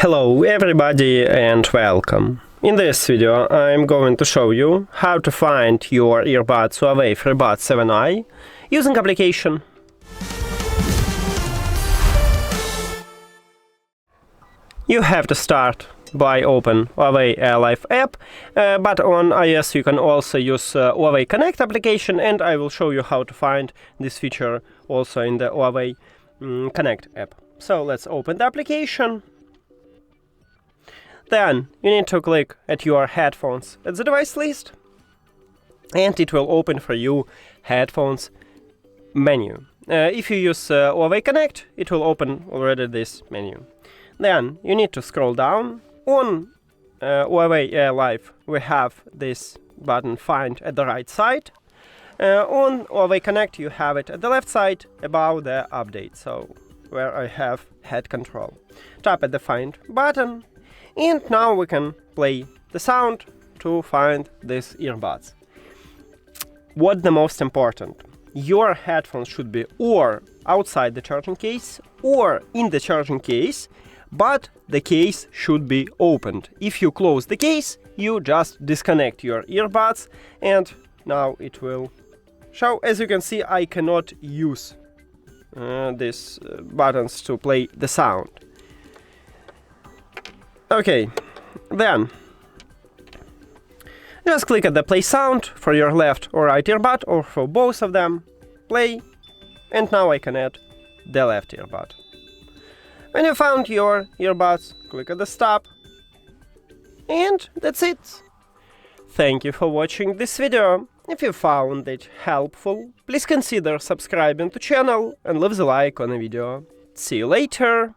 Hello everybody and welcome. In this video I'm going to show you how to find your earbuds HUAWEI Freebuds 7i using application. You have to start by open HUAWEI Life App, but on iOS you can also use HUAWEI Connect application, and I will show you how to find this feature also in the HUAWEI Connect app. So let's open the application. Then you need to click at your headphones at the device list, and it will open for you headphones menu. If you use HUAWEI Connect, it will open already this menu. Then you need to scroll down. On HUAWEI Life we have this button Find at the right side. On HUAWEI Connect you have it at the left side above the update, so where I have head control. Tap at the Find button. And now we can play the sound to find these earbuds. What's the most important? Your headphones should be or outside the charging case or in the charging case, but the case should be opened. If you close the case, you just disconnect your earbuds, and now it will show. As you can see, I cannot use these buttons to play the sound. Okay, then just click at the play sound for your left or right earbud, or for both of them. Play, and now I can add the left earbud. When you found your earbuds, click at the stop, and that's it. Thank you for watching this video. If you found it helpful, please consider subscribing to channel and leave the like on the video. See you later!